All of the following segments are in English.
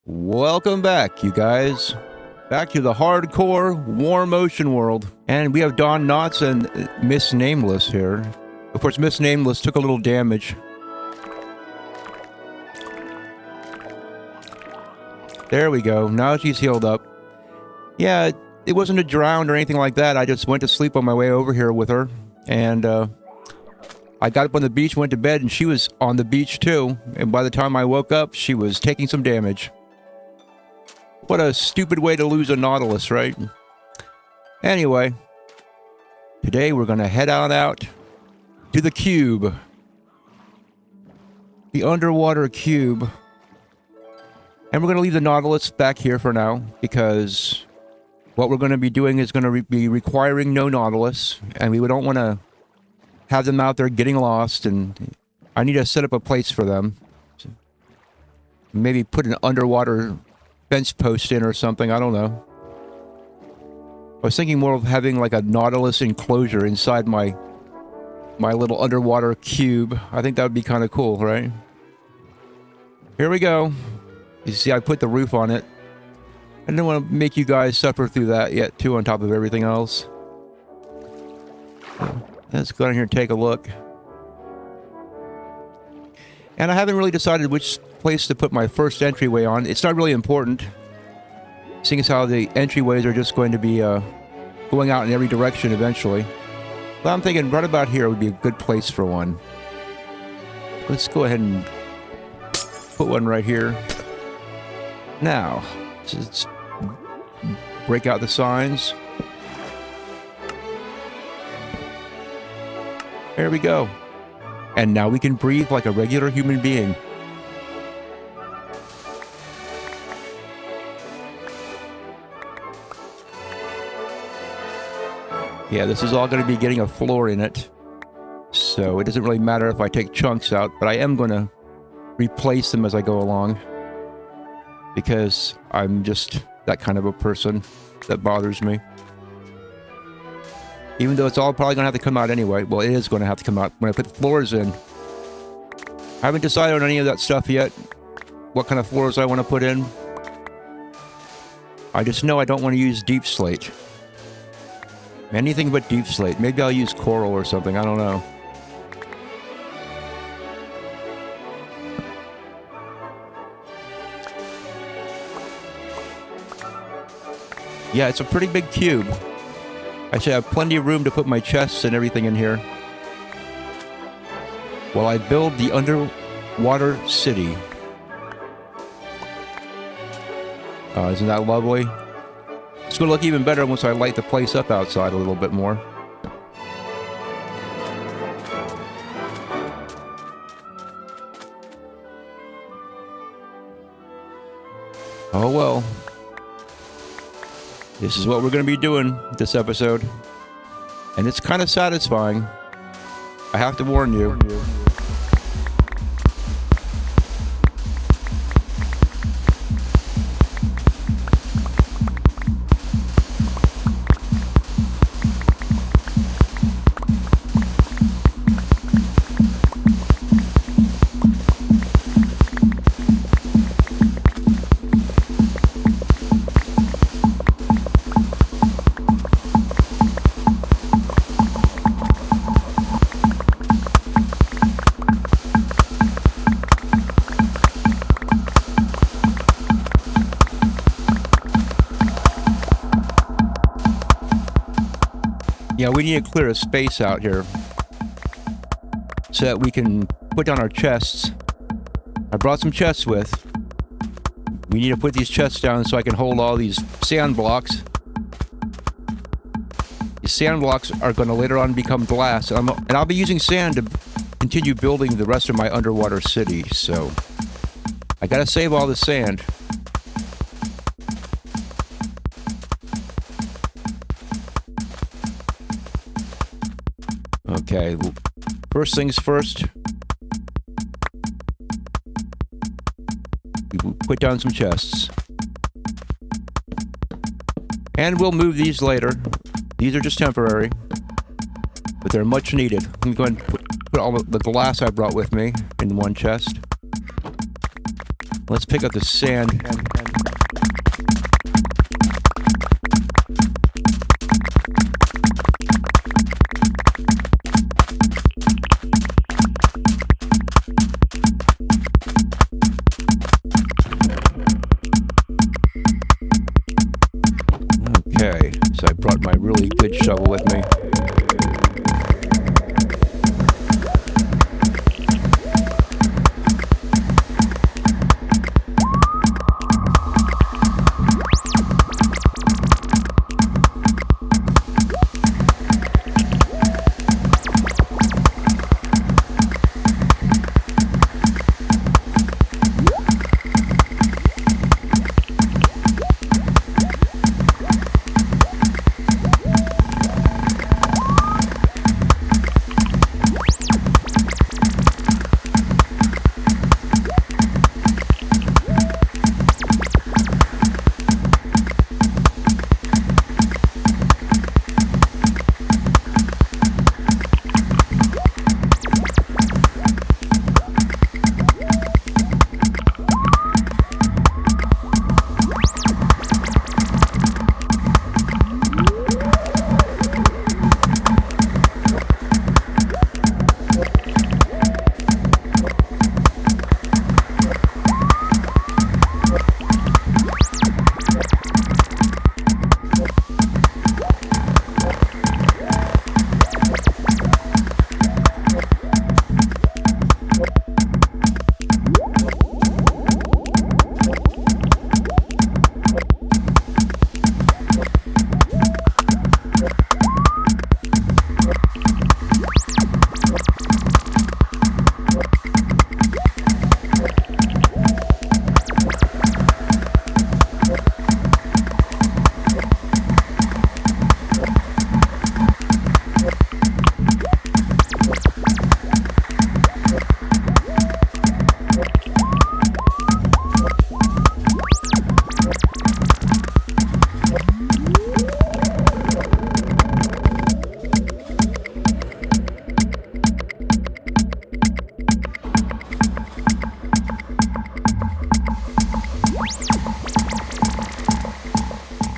Welcome back, you guys. Back to the hardcore warm ocean world. And we have Don Knotts and Miss Nameless here. Of course, Miss Nameless took a little damage. There we go. Now she's healed up. Yeah, it wasn't a drown or anything like that. I just went to sleep on my way over here with her. And I got up on the beach, went to bed, and she was on the beach too. And by the time I woke up, she was taking some damage. What a stupid way to lose a Nautilus, right? Anyway, today we're going to head on out to the cube. The underwater cube. And we're going to leave the Nautilus back here for now, because what we're going to be doing is going to be requiring no Nautilus, and we don't want to have them out there getting lost, and I need to set up a place for them. Maybe put an underwater fence post in or something, I don't know. I was thinking more of having like a Nautilus enclosure inside my little underwater cube. I think that would be kind of cool, right? Here we go. You see, I put the roof on it. I didn't want to make you guys suffer through that yet, too, on top of everything else. So, let's go down here and take a look. And I haven't really decided which place to put my first entryway on. It's not really important, seeing as how the entryways are just going to be going out in every direction eventually. But I'm thinking right about here would be a good place for one. Let's go ahead and put one right here. Now, let's break out the signs. There we go. And now we can breathe like a regular human being. Yeah, this is all going to be getting a floor in it. So it doesn't really matter if I take chunks out, but I am going to replace them as I go along. Because I'm just that kind of a person that bothers me. Even though it's all probably going to have to come out anyway. Well, it is going to have to come out when I put the floors in. I haven't decided on any of that stuff yet. What kind of floors I want to put in. I just know I don't want to use deep slate. Anything but deep slate. Maybe I'll use coral or something. I don't know. Yeah, it's a pretty big cube. I should have plenty of room to put my chests and everything in here while I build the underwater city. Isn't that lovely? It's going to look even better once I light the place up outside a little bit more. Oh well. This is what we're going to be doing this episode. And it's kind of satisfying. I have to warn you. Yeah, we need to clear a space out here so that we can put down our chests. I brought some chests with. We need to put these chests down so I can hold all these sand blocks. These sand blocks are going to later on become glass, and I'll be using sand to continue building the rest of my underwater city, so I gotta save all the sand. Okay, first things first. We put down some chests. And we'll move these later. These are just temporary. But they're much needed. I'm going to put all the glass I brought with me in one chest. Let's pick up the sand. Okay, so I brought my really good shovel with me.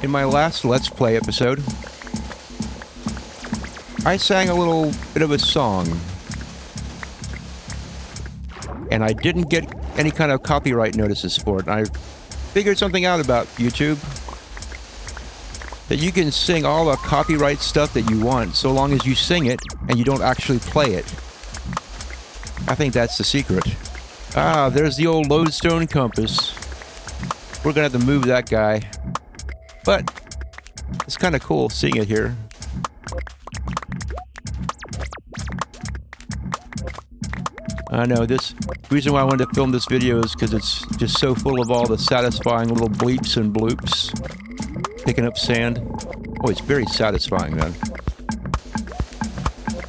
In my last Let's Play episode, I sang a little bit of a song, and I didn't get any kind of copyright notices for it. I figured something out about YouTube, that you can sing all the copyright stuff that you want so long as you sing it and you don't actually play it. I think that's the secret. Ah, there's the old lodestone compass. We're gonna have to move that guy. But it's kind of cool seeing it here. I know, the reason why I wanted to film this video is because it's just so full of all the satisfying little bleeps and bloops. Picking up sand. Oh, it's very satisfying, man.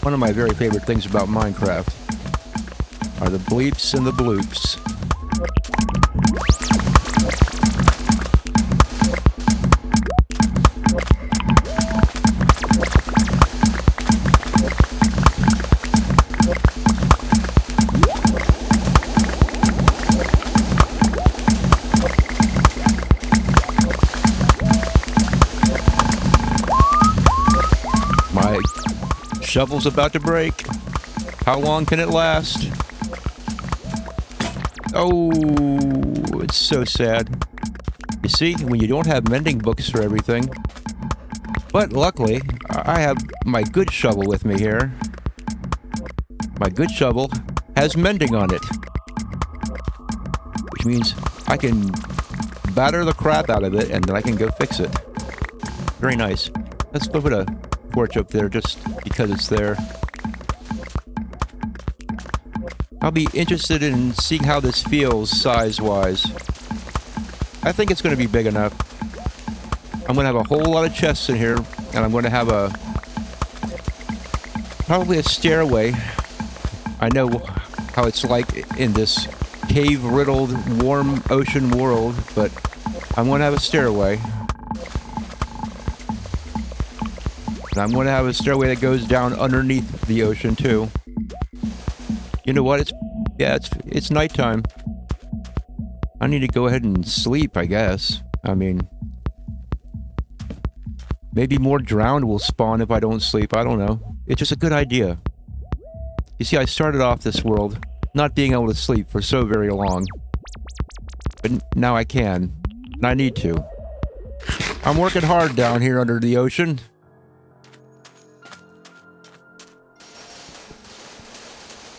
One of my very favorite things about Minecraft are the bleeps and the bloops. My shovel's about to break. How long can it last? Oh, it's so sad. You see, when you don't have mending books for everything. But luckily, I have my good shovel with me here. My good shovel has mending on it, which means I can batter the crap out of it and then I can go fix it. Very nice. Let's put a torch up there just because it's there. I'll be interested in seeing how this feels size-wise. I think it's going to be big enough. I'm going to have a whole lot of chests in here, and I'm going to have probably a stairway. I know how it's like in this cave-riddled, warm ocean world, but I'm going to have a stairway. And I'm going to have a stairway that goes down underneath the ocean, too. You know what? It's nighttime. I need to go ahead and sleep, I guess. I mean, maybe more drowned will spawn if I don't sleep. I don't know. It's just a good idea. You see, I started off this world not being able to sleep for so very long. But now I can. And I need to. I'm working hard down here under the ocean.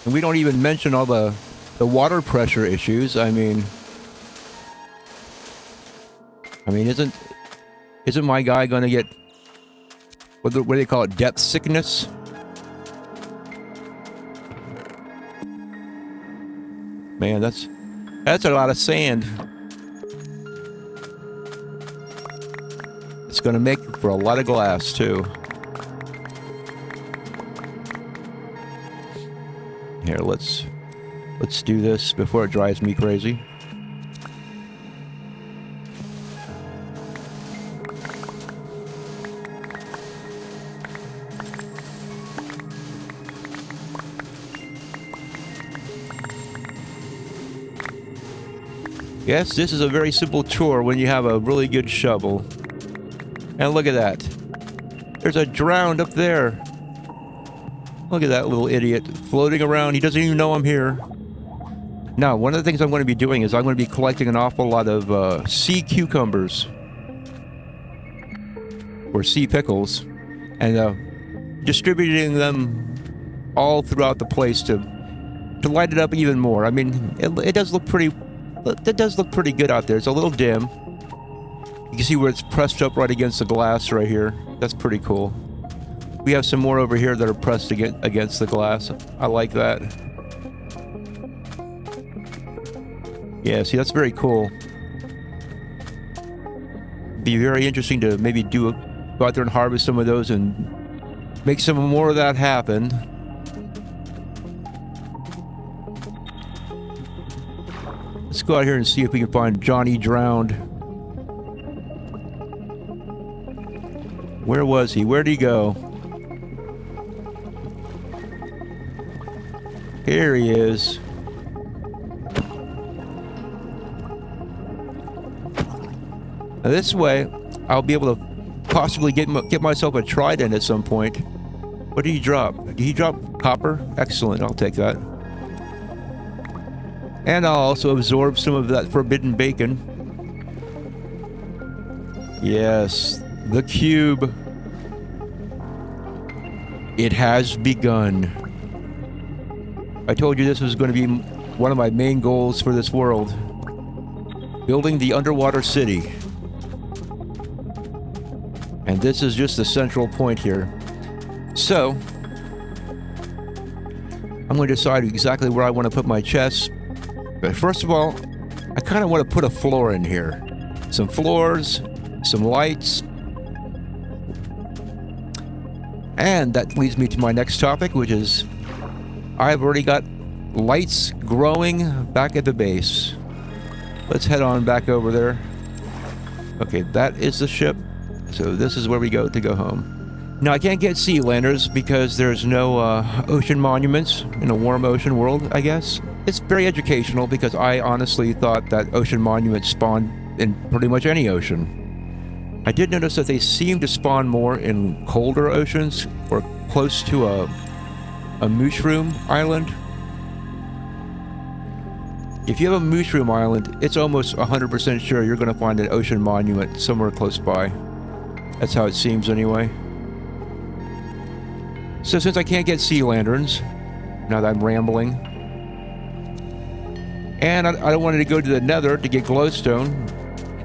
And we don't even mention all the water pressure issues. I mean, isn't my guy going to get what do they call it? Depth sickness? Man, that's a lot of sand. It's going to make for a lot of glass too. Here, let's do this before it drives me crazy. Yes, this is a very simple chore when you have a really good shovel. And look at that. There's a drowned up there. Look at that little idiot floating around. He doesn't even know I'm here. Now, one of the things I'm going to be doing is I'm going to be collecting an awful lot of sea cucumbers. Or sea pickles. And distributing them all throughout the place to light it up even more. I mean, it does look pretty... That does look pretty good out there. It's a little dim. You can see where it's pressed up right against the glass right here. That's pretty cool. We have some more over here that are pressed against the glass. I like that. Yeah, see, that's very cool. Be very interesting to maybe go out there and harvest some of those and make some more of that happen. Let's go out here and see if we can find Johnny drowned. Where was he? Where'd he go? Here he is. Now this way, I'll be able to possibly get myself a trident at some point. What did he drop? Did he drop copper? Excellent, I'll take that. And I'll also absorb some of that forbidden bacon. Yes, the cube. It has begun. I told you this was going to be one of my main goals for this world. Building the underwater city. And this is just the central point here. So, I'm going to decide exactly where I want to put my chests. But first of all, I kind of want to put a floor in here. Some floors, some lights. And that leads me to my next topic, which is I've already got lights growing back at the base. Let's head on back over there. Okay, that is the ship. So this is where we go to go home. Now, I can't get sea landers because there's no ocean monuments in a warm ocean world, I guess. It's very educational because I honestly thought that ocean monuments spawned in pretty much any ocean. I did notice that they seem to spawn more in colder oceans or close to a mushroom island. If you have a mushroom island, it's almost 100% sure you're going to find an ocean monument somewhere close by. That's how it seems anyway. So since I can't get sea lanterns, now that I'm rambling, and I don't want to go to the nether to get glowstone,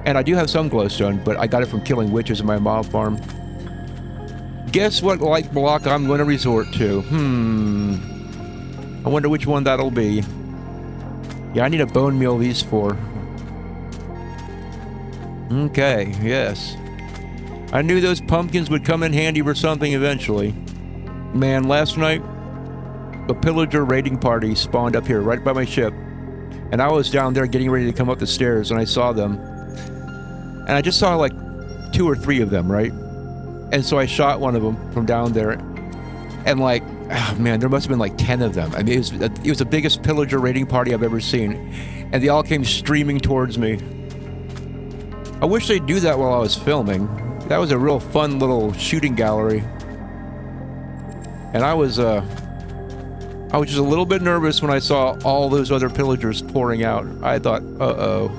and I do have some glowstone, but I got it from killing witches in my mob farm. Guess what light block I'm going to resort to? I wonder which one that'll be. Yeah, I need to bone meal these four. Okay, yes. I knew those pumpkins would come in handy for something eventually. Man, last night, a pillager raiding party spawned up here right by my ship. And I was down there getting ready to come up the stairs and I saw them. And I just saw like 2 or 3 of them, right? And so I shot one of them from down there. And like, oh man, there must have been like 10 of them. I mean, it was the biggest pillager raiding party I've ever seen. And they all came streaming towards me. I wish they'd do that while I was filming. That was a real fun little shooting gallery. And I was just a little bit nervous when I saw all those other pillagers pouring out. I thought, uh-oh.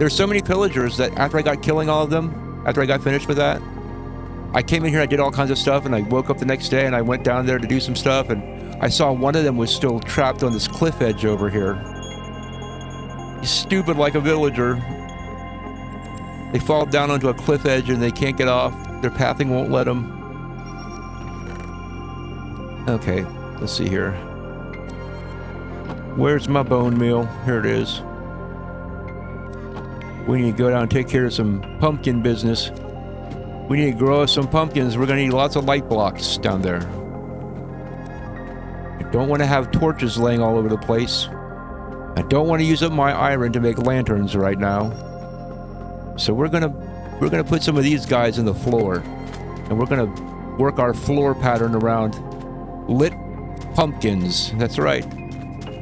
There's so many pillagers that after I got killing all of them, after I got finished with that. I came in here, I did all kinds of stuff, and I woke up the next day and I went down there to do some stuff, and I saw one of them was still trapped on this cliff edge over here. He's stupid like a villager. They fall down onto a cliff edge and they can't get off. Their pathing won't let them. Okay, let's see here. Where's my bone meal? Here it is. We need to go down and take care of some pumpkin business. We need to grow some pumpkins. We're going to need lots of light blocks down there. I don't want to have torches laying all over the place. I don't want to use up my iron to make lanterns right now. So we're gonna put some of these guys in the floor, and we're gonna work our floor pattern around lit pumpkins. That's right.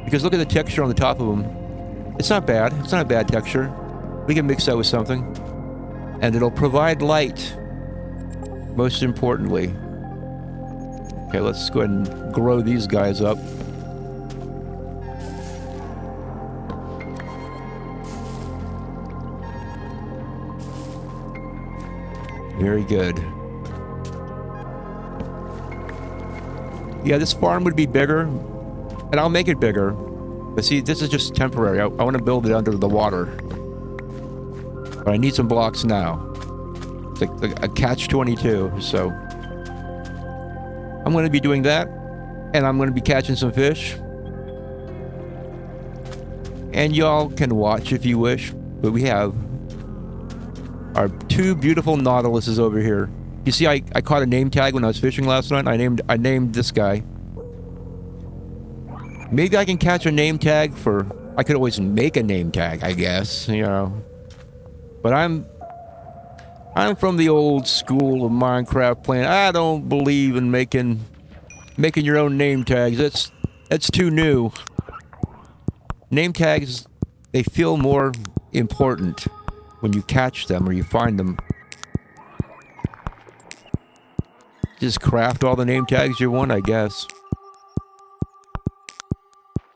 Because look at the texture on the top of them. It's not bad. It's not a bad texture. We can mix that with something, and it'll provide light. Most importantly. Okay, let's go ahead and grow these guys up. Very good. Yeah, this farm would be bigger, and I'll make it bigger. But see, this is just temporary. I want to build it under the water. But I need some blocks now. It's like a catch-22, so... I'm going to be doing that, and I'm going to be catching some fish. And y'all can watch if you wish, but we have our two beautiful nautiluses over here. You see, I caught a name tag when I was fishing last night. I named this guy. Maybe I can catch a name tag for... I could always make a name tag, I guess, you know. But I'm from the old school of Minecraft playing. I don't believe in making your own name tags. That's too new. Name tags, they feel more important when you catch them or you find them. Just craft all the name tags you want, I guess.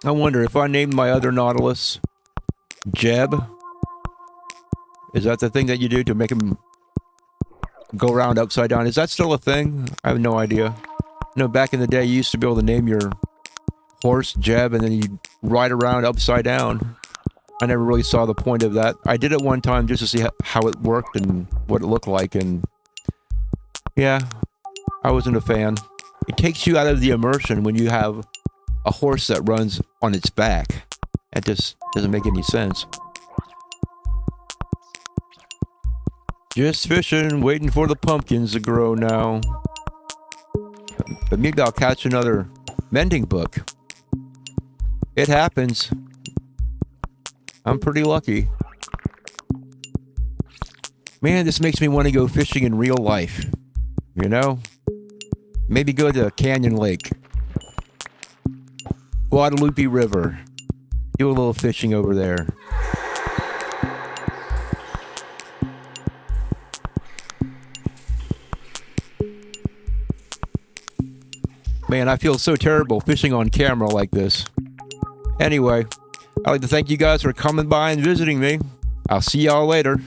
I wonder if I named my other Nautilus Jeb. Is that the thing that you do to make him go around upside down? Is that still a thing? I have no idea. No, back in the day, you used to be able to name your horse Jeb and then you'd ride around upside down. I never really saw the point of that. I did it one time just to see how it worked and what it looked like, and yeah, I wasn't a fan. It takes you out of the immersion when you have a horse that runs on its back. It just doesn't make any sense. Just fishing, waiting for the pumpkins to grow now. But maybe I'll catch another mending book. It happens. I'm pretty lucky. Man, this makes me want to go fishing in real life. You know? Maybe go to Canyon Lake. Guadalupe River. Do a little fishing over there. Man, I feel so terrible fishing on camera like this. Anyway, I'd like to thank you guys for coming by and visiting me. I'll see y'all later.